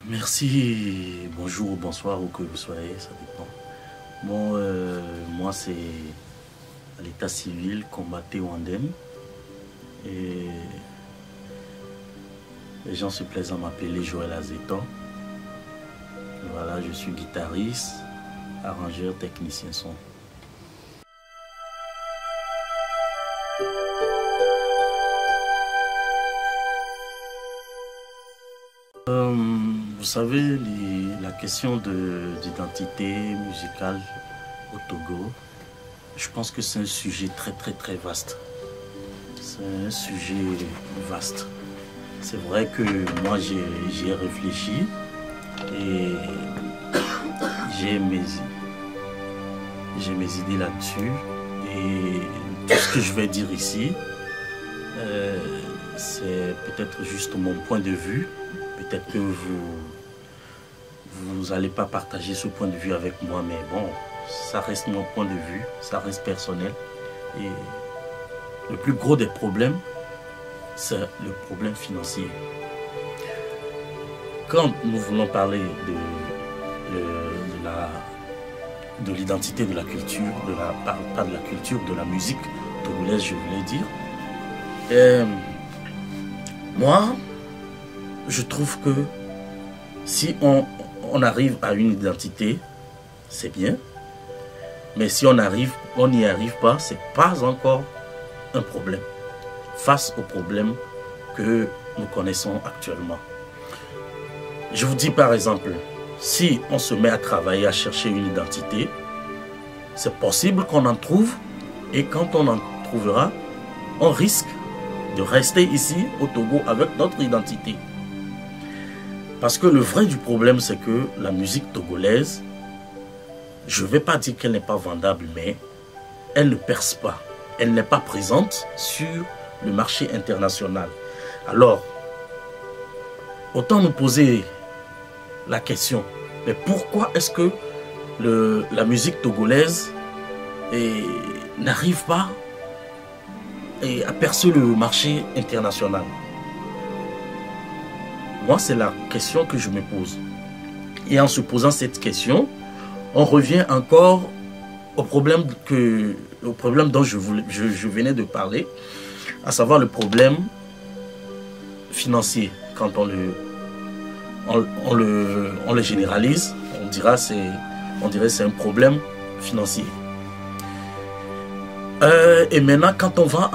Merci, bonjour, bonsoir, où que vous soyez, ça dépend. Bon, moi c'est à l'état civil, combatté Wandem. Et les gens se plaisent à m'appeler Joël Azeton. Voilà, je suis guitariste, arrangeur, technicien son. Vous savez, la question d'identité musicale au Togo, je pense que c'est un sujet très vaste. C'est un sujet vaste. C'est vrai que moi j'y ai réfléchi et j'ai mes idées là-dessus. Et tout ce que je vais dire ici, c'est peut-être juste mon point de vue. Peut-être que vous n'allez pas partager ce point de vue avec moi, mais bon, ça reste mon point de vue, ça reste personnel. Et le plus gros des problèmes, c'est le problème financier. Quand nous voulons parler de l'identité de la culture, pas de la culture, de la musique togolaise, je voulais dire, moi, je trouve que si on arrive à une identité, c'est bien. Mais si on n'y arrive pas, c'est pas encore un problème face aux problèmes que nous connaissons actuellement. Je vous dis par exemple, si on se met à travailler, à chercher une identité, c'est possible qu'on en trouve, et quand on en trouvera, on risque de rester ici au Togo avec notre identité. Parce que le vrai du problème, c'est que la musique togolaise, je ne vais pas dire qu'elle n'est pas vendable, mais elle ne perce pas. Elle n'est pas présente sur le marché international. Alors, autant nous poser la question, mais pourquoi est-ce que la musique togolaise n'arrive pas à percer le marché international? Moi, c'est la question que je me pose. Et en se posant cette question, on revient encore au problème dont je venais de parler, à savoir le problème financier. Quand on le généralise, on dirait que c'est un problème financier. Et maintenant, quand on va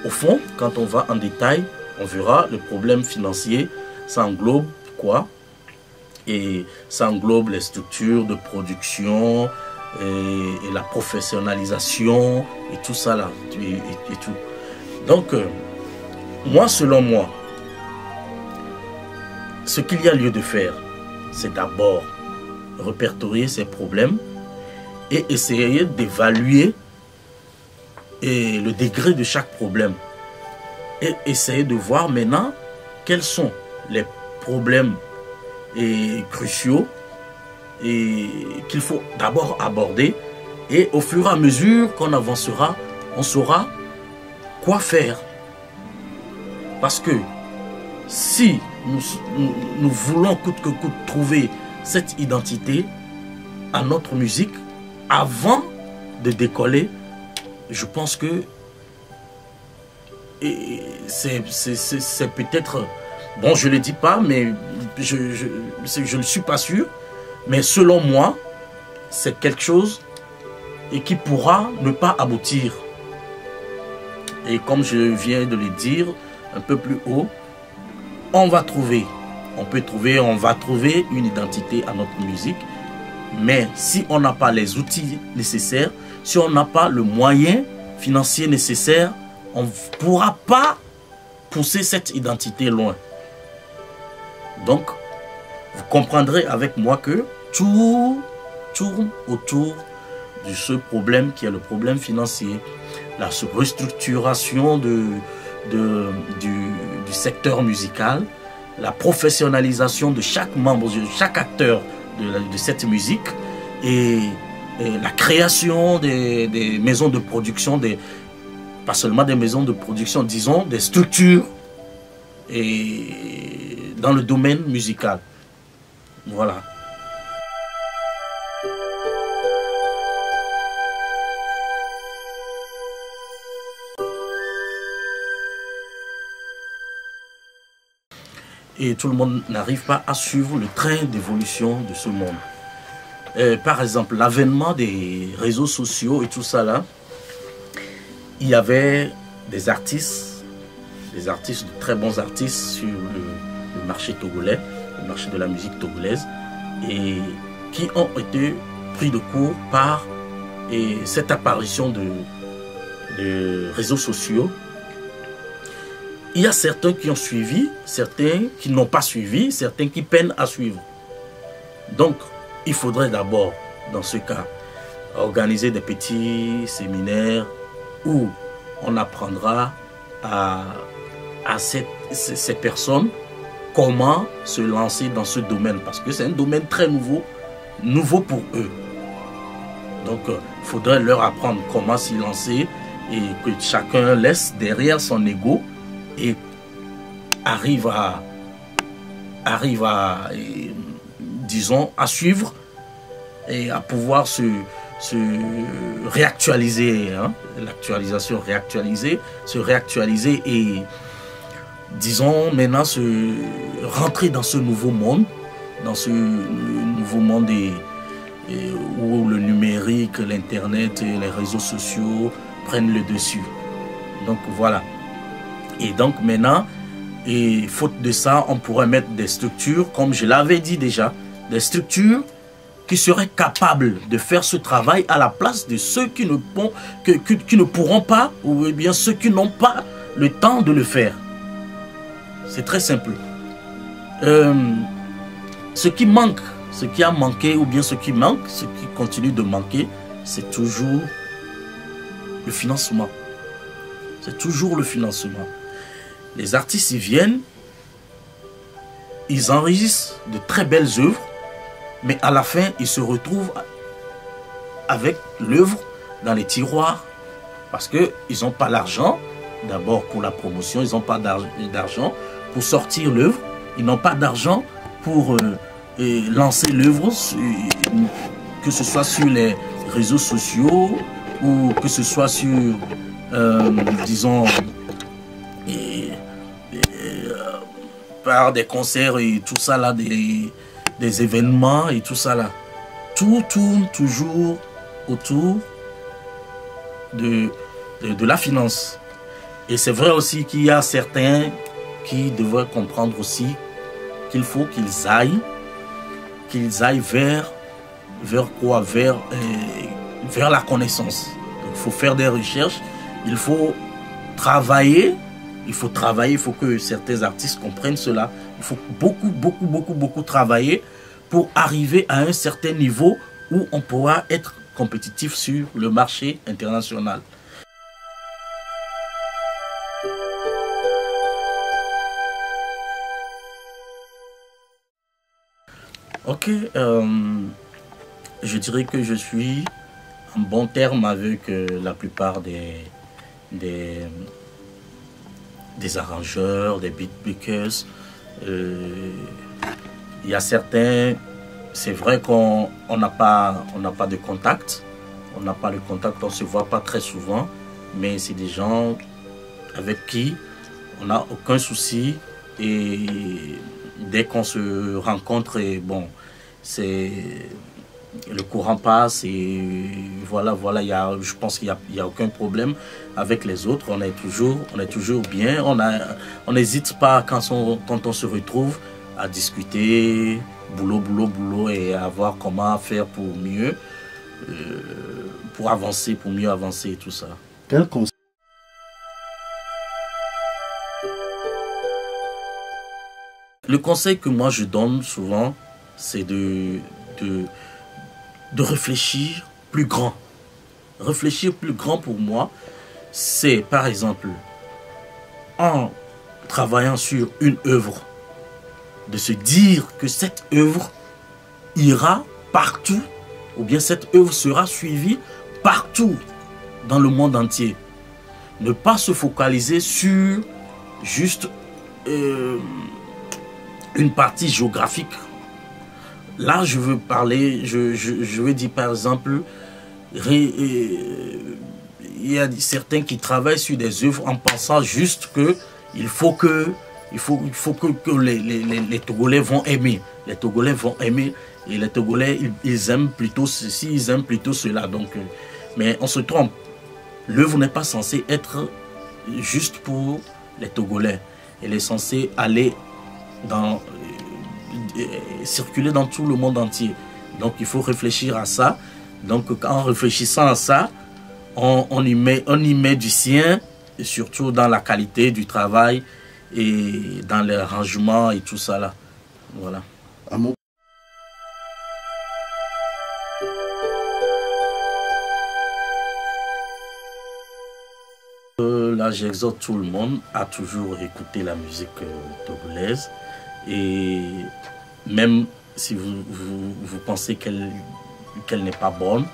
au fond, quand on va en détail, on verra le problème financier, ça englobe quoi? Et ça englobe les structures de production et la professionnalisation et tout ça là. Et tout. Donc, moi, selon moi, ce qu'il y a lieu de faire, c'est d'abord répertorier ces problèmes et essayer d'évaluer le degré de chaque problème. Et essayer de voir maintenant quels sont les problèmes cruciaux et qu'il faut d'abord aborder, et au fur et à mesure qu'on avancera, on saura quoi faire. Parce que si nous voulons coûte que coûte trouver cette identité à notre musique, avant de décoller, je pense que c'est peut-être, bon, je ne le dis pas, mais je ne suis pas sûr, mais selon moi, c'est quelque chose qui pourra ne pas aboutir. Et comme je viens de le dire un peu plus haut, on va trouver une identité à notre musique, mais si on n'a pas les outils nécessaires, si on n'a pas le moyen financier nécessaire, on ne pourra pas pousser cette identité loin. Donc, vous comprendrez avec moi que tout tourne autour de ce problème qui est le problème financier. La restructuration du secteur musical, la professionnalisation de chaque membre, de chaque acteur de cette musique, et la création des maisons de production, pas seulement des maisons de production, disons des structures et dans le domaine musical. Voilà. Et tout le monde n'arrive pas à suivre le train d'évolution de ce monde. Par exemple, l'avènement des réseaux sociaux et tout ça là, il y avait des artistes, de très bons artistes sur le marché togolais, le marché de la musique togolaise, et qui ont été pris de court par cette apparition de réseaux sociaux. Il y a certains qui ont suivi, certains qui n'ont pas suivi, certains qui peinent à suivre. Donc, il faudrait d'abord, dans ce cas, organiser des petits séminaires où on apprendra à ces personnes comment se lancer dans ce domaine. Parce que c'est un domaine très nouveau pour eux. Donc, il faudrait leur apprendre comment s'y lancer et que chacun laisse derrière son ego et arrive à disons, à suivre et à pouvoir se réactualiser, hein, l'actualisation, se réactualiser et, disons, maintenant rentrer dans ce nouveau monde, où le numérique, l'internet et les réseaux sociaux prennent le dessus. Donc voilà. Et donc maintenant, et faute de ça, on pourrait mettre des structures, comme je l'avais dit déjà, des structures qui seraient capables de faire ce travail à la place de ceux qui ne pourront pas, ou bien ceux qui n'ont pas le temps de le faire. C'est très simple. Ce qui manque, ce qui a manqué, ou bien ce qui manque, ce qui continue de manquer, c'est toujours le financement. C'est toujours le financement. Les artistes, ils viennent, ils enregistrent de très belles œuvres, mais à la fin, ils se retrouvent avec l'œuvre dans les tiroirs parce qu'ils n'ont pas l'argent, d'abord pour la promotion, ils n'ont pas d'argent pour sortir l'œuvre, ils n'ont pas d'argent pour lancer l'œuvre, que ce soit sur les réseaux sociaux ou que ce soit sur, disons, par des concerts et tout ça là, des événements et tout ça là. Tout tourne toujours autour de la finance. Et c'est vrai aussi qu'il y a certains qui devraient comprendre aussi qu'il faut qu'ils aillent vers quoi? Vers la connaissance. Donc, il faut faire des recherches, il faut travailler. Il faut que certains artistes comprennent cela. Il faut beaucoup travailler pour arriver à un certain niveau où on pourra être compétitif sur le marché international. Ok, je dirais que je suis en bon terme avec la plupart des arrangeurs, des beatmakers. Il y a certains, c'est vrai qu'on n'a pas de contact. On n'a pas le contact, on ne se voit pas très souvent. Mais c'est des gens avec qui on n'a aucun souci. Et dès qu'on se rencontre, et bon, le courant passe et voilà, je pense qu'il n'y a aucun problème avec les autres. On est toujours bien. On n'hésite pas quand on se retrouve à discuter, boulot et à voir comment faire pour mieux avancer et tout ça. Quel conseil? Le conseil que moi je donne souvent, c'est de réfléchir plus grand. Réfléchir plus grand pour moi, c'est par exemple, en travaillant sur une œuvre, de se dire que cette œuvre ira partout, ou bien cette œuvre sera suivie partout dans le monde entier. Ne pas se focaliser sur juste une partie géographique. Là, je veux parler, je veux dire par exemple, il y a certains qui travaillent sur des œuvres en pensant juste que il faut que les Togolais vont aimer. Les Togolais vont aimer et les Togolais, ils aiment plutôt ceci, ils aiment plutôt cela. Donc, mais on se trompe. L'œuvre n'est pas censée être juste pour les Togolais. Elle est censée aller circuler dans tout le monde entier. Donc il faut réfléchir à ça. Donc en réfléchissant à ça, on y met du sien, et surtout dans la qualité du travail et dans les arrangements et tout ça là. Voilà. Là, j'exhorte tout le monde à toujours écouter la musique togolaise. Et même si vous pensez qu'elle n'est pas bonne,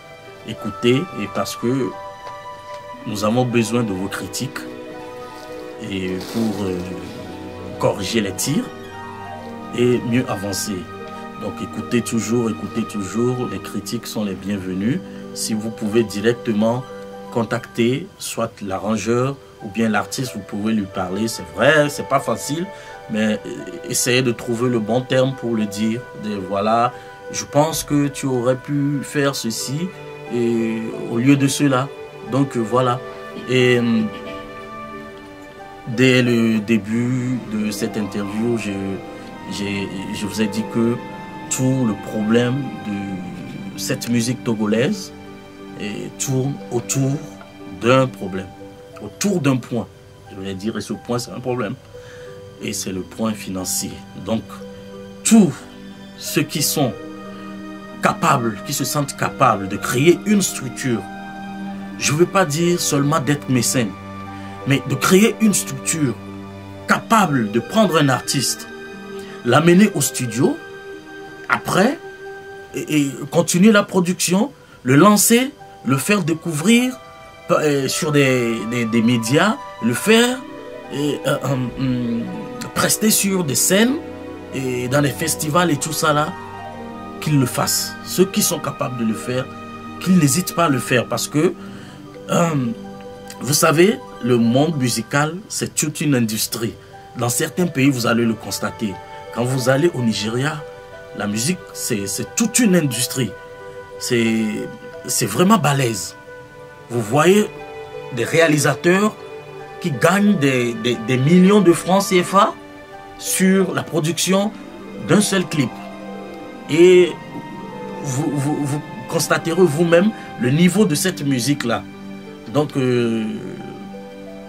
écoutez, et parce que nous avons besoin de vos critiques et pour corriger les tirs et mieux avancer. Donc écoutez toujours, les critiques sont les bienvenues. Si vous pouvez directement contacter soit l'arrangeur ou bien l'artiste, vous pouvez lui parler. C'est vrai, c'est pas facile, mais essayez de trouver le bon terme pour le dire. Voilà, je pense que tu aurais pu faire ceci et au lieu de cela. Donc voilà. Et dès le début de cette interview, je vous ai dit que tout le problème de cette musique togolaise tourne autour d'un problème, autour d'un point. Je voulais dire, et ce point, c'est un problème. Et c'est le point financier. Donc, tous ceux qui sont capables, qui se sentent capables de créer une structure, je ne veux pas dire seulement d'être mécène, mais de créer une structure capable de prendre un artiste, l'amener au studio, après, et continuer la production, le lancer, le faire découvrir sur des médias, le faire prester sur des scènes et dans les festivals et tout ça là, qu'ils le fassent. Ceux qui sont capables de le faire, qu'ils n'hésitent pas à le faire parce que vous savez, le monde musical, c'est toute une industrie. Dans certains pays, vous allez le constater. Quand vous allez au Nigeria, la musique, c'est toute une industrie. C'est vraiment balèze. Vous voyez des réalisateurs qui gagnent des millions de francs CFA sur la production d'un seul clip. Et vous constaterez vous-même le niveau de cette musique-là. Donc,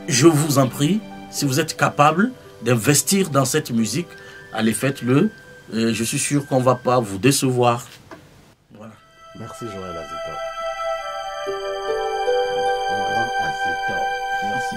je vous en prie, si vous êtes capable d'investir dans cette musique, allez, faites-le. Je suis sûr qu'on ne va pas vous décevoir. Voilà. Merci Joël Azetor. Un grand Azetor. Merci.